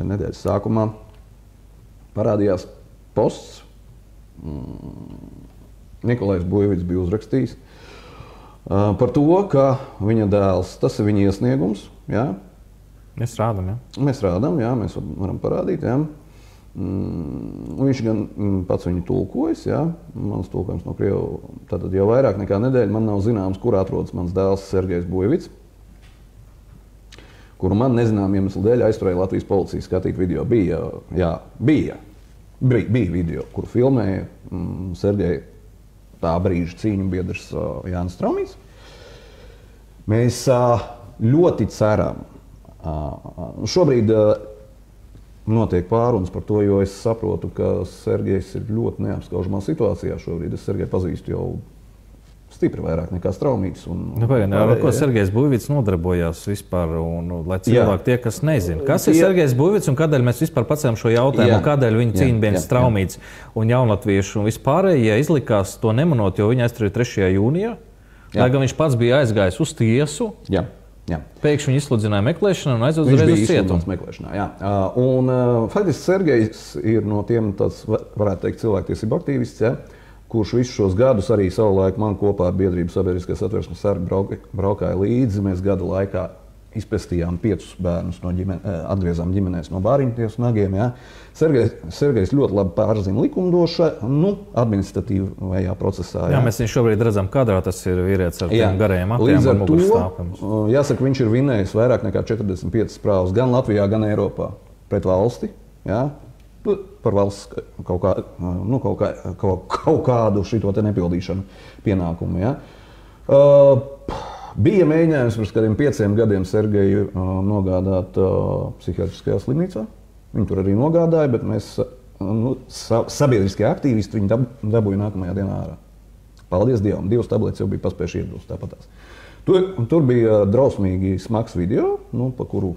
nedēļas sākumā parādījās posts. Nikolais Buļvits bija uzrakstījis par to, ka viņa dēls, tas ir viņa iesniegums. Jā? Mēs rādām, jā? Mēs rādām, jā, mēs varam parādīt. Jā. Viņš gan pats viņu tulkojas, jā. Mans tulkojums no krievu, tātad jau vairāk nekā nedēļa man nav zināms, kur atrodas mans dēls Sergejs Buļvits, kuru man nezinām iemeslu dēļ aizturēja Latvijas policija skatīt video. Bija video, kuru filmēja Sergeja tā brīža cīņu biedrs Jānis Straumīts. Mēs ļoti ceram, šobrīd notiek pārunas par to, jo es saprotu, ka Sergejs ir ļoti neapskaužamā situācijā šobrīd. Es Sergeju pazīstu jau stipri vairāk nekā Straumītis. Ar ko Sergejs Buļvits nodarbojās vispār? Lai cilvēki tie, kas nezina. Kas ir Sergejs Buļvits un kādēļ mēs vispār pacēlam šo jautājumu? Kādēļ viņa cīņbiedrs Straumītis un jaunatvieši un vispārējie izlikās to nemanot, jo viņa aizturēja 3. jūnijā? Lai gan viņš pats bija aizgājis uz tiesu. Jā. Pēkšņi viņš izsludināja meklēšanu un aizved uzreiz uz cietumu. Faktiski Sergejs ir no tiem tāds, varētu teikt, cilvēktiesību aktīvists, ja, kurš visus šos gadus arī savulaik man kopā ar biedrību Sabiedriskais Satversmes sargi braukāja līdzi. Mēs gada laikā izpestījām 5 bērnus no atgriezām ģimenēs no bāriņtiesu nagiem. Ja. Sergejs ļoti labi pārzina likumdošanu, administratīvajā procesā. Jā, mēs viņu šobrīd redzam kadrā, tas ir vīrietis ar tiem garajiem matiem. Līdz ar to, jāsaka, viņš ir vinējis vairāk nekā 45 prāvas gan Latvijā, gan Eiropā pret valsti. Ja. Par valsts kaut kādu šito te nepildīšanu pienākumu. Ja. Bija mēģinājums pirms kādiem 5 gadiem Sergeju nogādāt psihiatriskajā slimnīcā. Viņu tur arī nogādāja, bet mēs, sabiedriskie aktīvisti, viņu dabūja nākamajā dienā ārā. Paldies Dievam, 2 tabletes jau bija paspējuši iedūst tāpatās. Tur bija drausmīgi smags video, pa kuru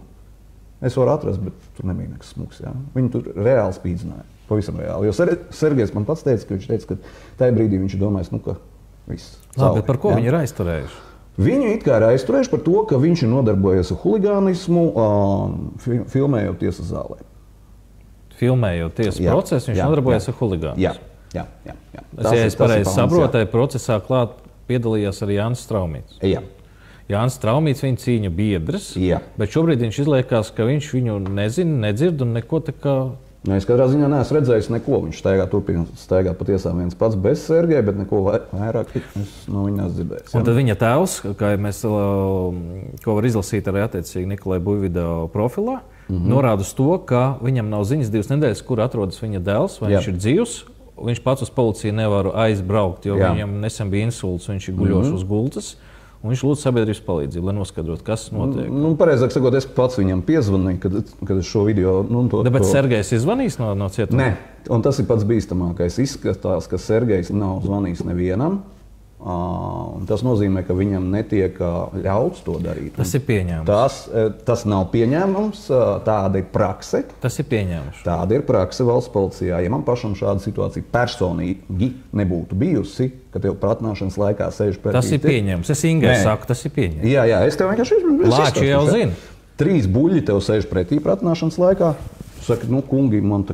es varu atrast, bet tur nebija nekas smuks. Ja. Viņu tur reāli spīdzināja, pavisam reāli. Jo Sergejs man pats teica, ka tajā brīdī viņš domājis, ka viss. Labi, bet par ko viņi ir aizturējuši? Viņu it kā ir aizturējuši par to, ka viņš ir nodarbojies ar huligānismu, filmējot tiesas zālē. Filmējot tiesas procesu, viņš nodarbojies ar huligānismu? Jā. Ja es pareizi saprotu, tajā procesā klāt piedalījās arī Jānis Straumītis. Jā. Jānis Straumītis viņa cīņu biedrs, bet šobrīd viņš izliekās, ka viņš viņu nezina, nedzird un neko tā kā... Es katrā ziņā neesmu redzējis neko. Viņš turpina staigāt patiesām viens pats bez Sergeja, bet neko vairāk es no viņa neesmu dzirdējis. Un tad viņa tēvs, kā mēs, ko var izlasīt arī attiecīgi Nikolai Buļvida profilā, norāda uz to, ka viņam nav ziņas 2 nedēļas, kur atrodas viņa dēls, vai viņš ir dzīvs. Viņš pats uz policiju nevar aizbraukt, jo viņam nesen bija insults, viņš ir guļošs uz gultas. Un viņš lūdz sabiedrības palīdzību, lai noskaidrotu, kas notiek. Pareizāk sakot, es pats viņam piezvanīju, kad es šo video... Bet Sergejs ir zvanījis no cietuma? Nē, un tas ir pats bīstamākais. Izskatās, ka Sergejs nav zvanījis nevienam. Tas nozīmē, ka viņam netiek ļauts to darīt. Tas ir pieņēmums. Tas nav pieņēmums, tāda ir prakse. Tas ir pieņēmums. Tāda ir prakse valsts policijā. Ja man pašam šāda situācija personīgi nebūtu bijusi, ka tev pratināšanas laikā sēž pretī... Tas ir pieņēmums. Es Ingai saku, tas ir pieņēmums. Jā, es tev vienkārši... Lāči jau zinu. 3 buļļi tev sēž pretī pratināšanas laikā. Saka, kungi, man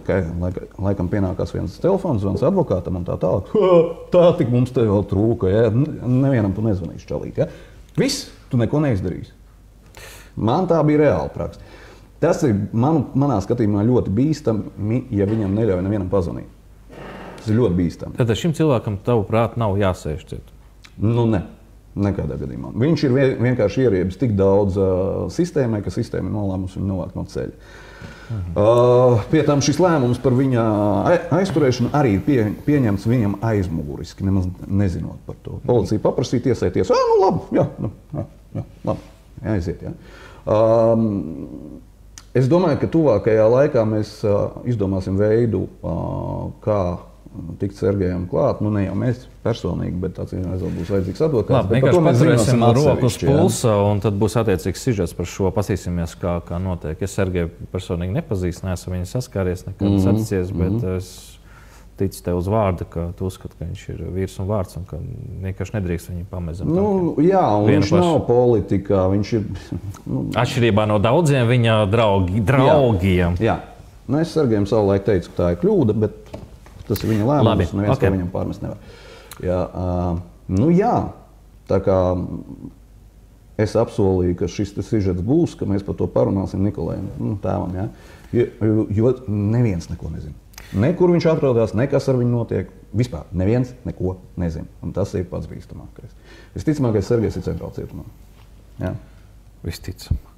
laikam pienākās viens telefons, zvans advokātam un tā tālāk. Tā tik mums te vēl trūka, ja? Nevienam tu nezvanīsi čalīt, ja? Viss, tu neko neizdarīsi. Man tā bija reāla praksa. Tas ir manā skatījumā ļoti bīstami, ja viņam neļauj nevienam pazvanīt. Tas ir ļoti bīstami. Tad šim cilvēkam, tavuprāt, nav jāsēž ciet? Ne. Nekādā gadījumā. Viņš ir vienkārši ieriebis tik daudz sistēmai, ka sistēma ir nolēmusi viņu novākt no ceļa. Pie tam šis lēmums par viņa aizturēšanu arī ir pieņemts viņam aizmuguriski, nemaz nezinot par to. Policija paprasīja tiesēties, labi, aiziet. Ja. Es domāju, ka tuvākajā laikā mēs izdomāsim veidu, kā tikt Sergejam klāt. Ne jau mēs personīgi, bet tāds būs vajadzīgs advokāts. Labi, vienkārši paturēsim roku uz pulsa, un tad būs attiecīgs sižets par šo. Pasīsimies, kā notiek. Es Sergeju personīgi nepazīstu, neesmu viņu saskāries, nekad saticies, bet es tic tev uz vārda, ka tu uzskati, ka viņš ir vīrs un vārds un ka vienkārši nedrīkst viņu pamest. Jā, un viņš nav politikā. Viņš ir atšķirībā no daudziem viņa draugiem. Jā. Es Sergejam savulaik teicu, ka tā ir kļūda, bet tas ir viņa lēmums. Neviens to viņam pārmest nevar. Jā, tā kā es apsolīju, ka šis sižets būs, ka mēs par to parunāsim Nikolajam, tēvam. Ja? Jo neviens neko nezina. Nekur viņš atrodas, nekas ar viņu notiek. Vispār neviens neko nezina. Un tas ir pats bīstamākais. Visticamākais Sergejs ir centrāla cietumā. Ja? Visticamāk.